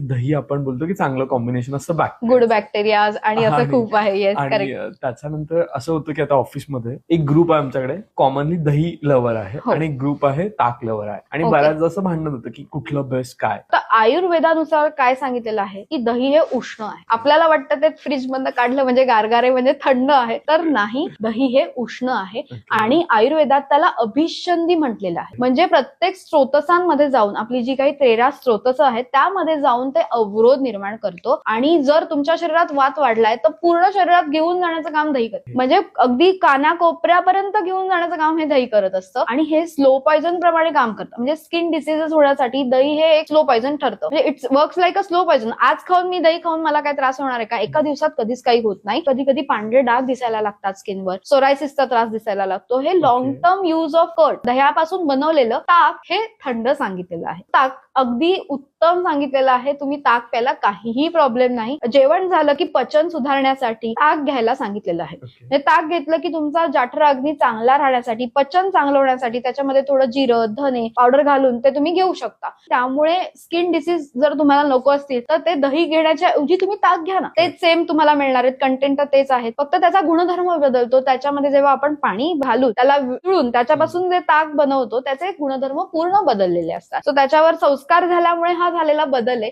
दही आपण बोलतो की चांगलं कॉम्बिनेशन असतं गुड बॅक्टेरिया आणि असं खूप आहे. येस, आणि करेक्ट. त्याच्यानंतर असं होतं की आता ऑफिसमध्ये एक ग्रुप आहे आमच्याकडे, कॉमनली दही लवर आहे हो. आणि एक ग्रुप आहे ताक लवर आहे, आणि Okay. बऱ्याचदा असं भांडण होतं की कुठलं बेस्ट काय. तर आयुर्वेदानुसार काय सांगितलेलं आहे की दही हे उष्ण आहे. आपल्याला वाटतं ते फ्रीज मधनं काढलं म्हणजे गारगारे म्हणजे थंड आहे, तर नाही, दही हे उष्ण आहे. आणि आयुर्वेदात त्याला अभिषंधी म्हटलेलं आहे. म्हणजे प्रत्येक स्रोतसांमध्ये जाऊन, आपली जी काही 13 स्रोतस आहेत त्यामध्ये जाऊन ते अवरोध निर्माण करतो, आणि जर तुमच्या शरीरात वात वाढलाय तर पूर्ण शरीरात घेऊन जाण्याचं काम दही करते. म्हणजे अगदी कानाकोपऱ्यापर्यंत घेऊन जाण्याचं काम हे दही करत असतं, आणि हे स्लो पॉइझन प्रमाणे काम करतं. म्हणजे स्किन डिसीजेस होण्यासाठी दही हे एक स्लो पॉइझन ठरतं. म्हणजे it's works like a slow poison. आज खाऊन मी दही खाऊन मला काय त्रास होणार आहे का? एका दिवसात कधीच काही होत नाही. कधी कधी पांढरे डाग दिसायला लागतात स्किनवर, सोरायसिसचा त्रास दिसायला लागतो. हे long term use of curd. दह्यापासून बनवलेलं ताक हे थंड सांगितलेलं आहे. ताक अगदी उत्तम सांगितलेलं आहे. तुम्ही ताक प्यायला काहीही प्रॉब्लेम नाही. जेवण झालं की पचन सुधारण्यासाठी ताक घ्यायला सांगितलेलं आहे. हे ताक घेतलं की तुमचा जठर अगदी चांगला राहण्यासाठी, पचन चांगलं होण्यासाठी त्याच्यामध्ये थोडं जिरं, धने पावडर घालून ते तुम्ही घेऊ शकता. त्यामुळे स्किन डिसीज जर तुम्हाला नको असतील तर ते दही घेण्याच्या ऐवजी तुम्ही ताक घ्या ना. तेच सेम तुम्हाला मिळणार आहेत. कंटेंट तर तेच आहेत, फक्त त्याचा गुणधर्म बदलतो. त्याच्यामध्ये जेव्हा आपण पाणी घालून त्याला विळून त्याच्यापासून जे ताक बनवतो त्याचे गुणधर्म पूर्ण बदललेले असतात. सो त्याच्यावर संस्कार झाल्यामुळे हा झालेला बदल आहे.